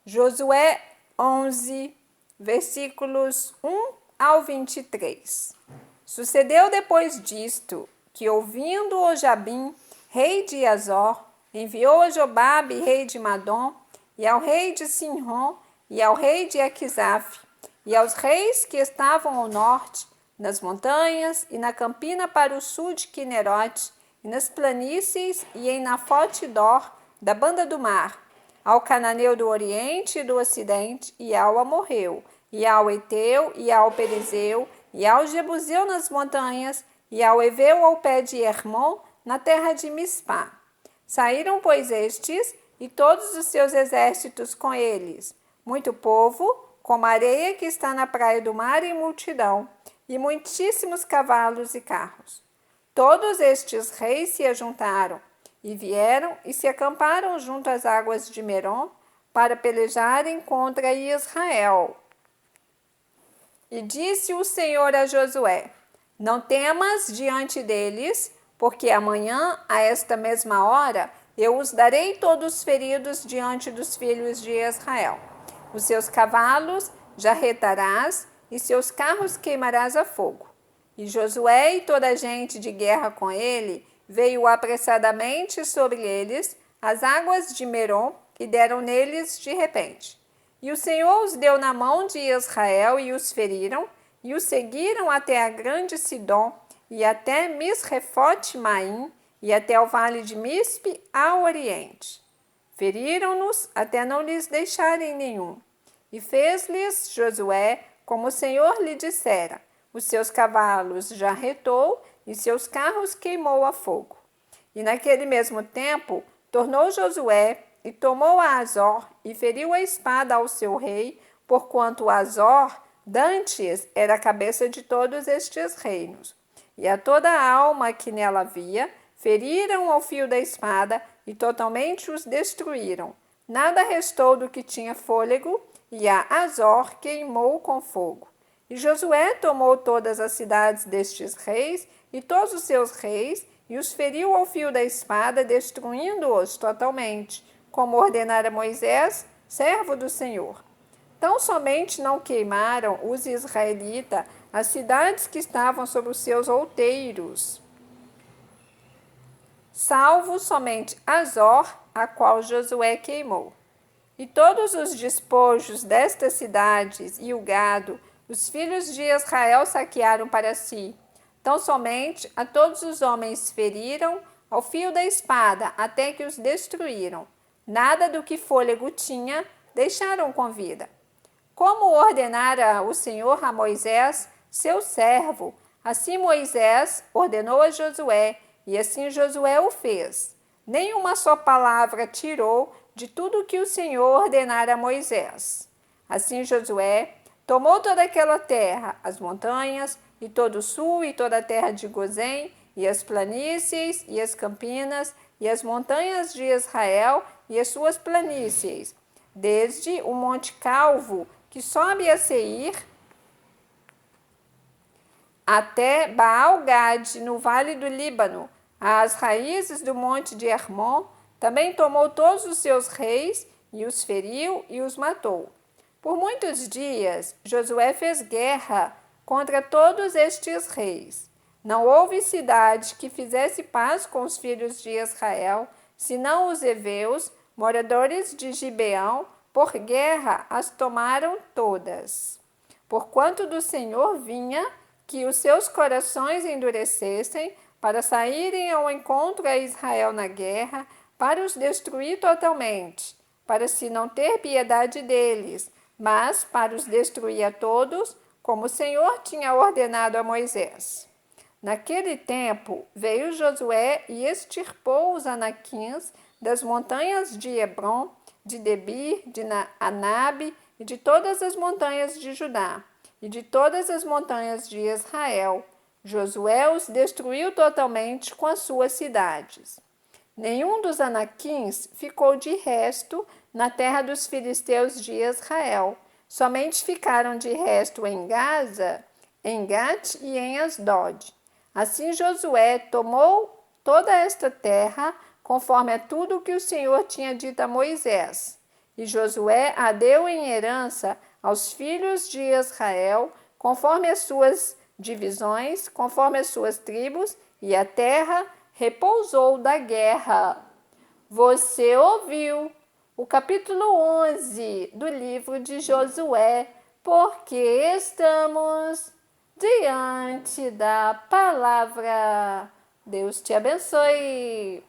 Josué 11, versículos 1 ao 23. Sucedeu depois disto, que ouvindo o Jabim, rei de Azor, enviou a Jobabe, rei de Madom, e ao rei de Sinrom, e ao rei de Aquisaf, e aos reis que estavam ao norte, nas montanhas e na campina para o sul de Quinerote, e nas planícies e em Nafote-dor, da banda do mar, ao cananeu do oriente e do ocidente, e ao amorreu, e ao eteu, e ao perezeu, e ao jebuseu nas montanhas, e ao heveu ao pé de Hermon, na terra de Mispá. Saíram, pois, estes, e todos os seus exércitos com eles, muito povo, como a areia que está na praia do mar em multidão, e muitíssimos cavalos e carros. Todos estes reis se ajuntaram, e vieram e se acamparam junto às águas de Merom, para pelejarem contra Israel. E disse o Senhor a Josué: Não temas diante deles, porque amanhã, a esta mesma hora, eu os darei todos feridos diante dos filhos de Israel. Os seus cavalos jarretarás, e seus carros queimarás a fogo. E Josué e toda a gente de guerra com ele veio apressadamente sobre eles as águas de Merom, e deram neles de repente. E o Senhor os deu na mão de Israel, e os feriram, e os seguiram até a grande Sidom, e até Misrefote-Maim, e até o vale de Mispe, ao oriente. Feriram-nos até não lhes deixarem nenhum. E fez-lhes Josué como o Senhor lhe dissera. Os seus cavalos jarretou, e seus carros queimou a fogo. E naquele mesmo tempo tornou Josué, e tomou a Azor, e feriu a espada ao seu rei, porquanto Azor dantes era a cabeça de todos estes reinos. E a toda a alma que nela havia, feriram ao fio da espada, e totalmente os destruíram. Nada restou do que tinha fôlego, e a Azor queimou com fogo. E Josué tomou todas as cidades destes reis, e todos os seus reis, e os feriu ao fio da espada, destruindo-os totalmente, como ordenara Moisés, servo do Senhor. Tão somente não queimaram os israelitas as cidades que estavam sobre os seus outeiros, salvo somente Azor, a qual Josué queimou. E todos os despojos destas cidades e o gado, os filhos de Israel saquearam para si. Tão somente a todos os homens feriram ao fio da espada, até que os destruíram. Nada do que fôlego tinha deixaram com vida. Como ordenara o Senhor a Moisés, seu servo, assim Moisés ordenou a Josué, e assim Josué o fez. Nem uma só palavra tirou de tudo o que o Senhor ordenara a Moisés. Assim Josué tomou toda aquela terra, as montanhas, e todo o sul, e toda a terra de Gozém, e as planícies, e as campinas, e as montanhas de Israel, e as suas planícies, desde o Monte Calvo, que sobe a Seir, até Baal-Gade, no vale do Líbano, às raízes do monte de Hermon. Também tomou todos os seus reis, e os feriu e os matou. Por muitos dias, Josué fez guerra contra todos estes reis. Não houve cidade que fizesse paz com os filhos de Israel, senão os heveus, moradores de Gibeão, por guerra as tomaram todas. Porquanto do Senhor vinha que os seus corações endurecessem, para saírem ao encontro a Israel na guerra, para os destruir totalmente, para se não ter piedade deles, mas para os destruir a todos, como o Senhor tinha ordenado a Moisés. Naquele tempo veio Josué e extirpou os anaquins das montanhas de Hebron, de Debir, de Anabe, e de todas as montanhas de Judá, e de todas as montanhas de Israel. Josué os destruiu totalmente com as suas cidades. Nenhum dos anaquins ficou de resto na terra dos filisteus de Israel. Somente ficaram de resto em Gaza, em Gate e em Asdod. Assim Josué tomou toda esta terra, conforme a tudo o que o Senhor tinha dito a Moisés. E Josué a deu em herança aos filhos de Israel, conforme as suas divisões, conforme as suas tribos, e a terra repousou da guerra. Você ouviu o capítulo 11 do livro de Josué, porque estamos diante da palavra. Deus te abençoe.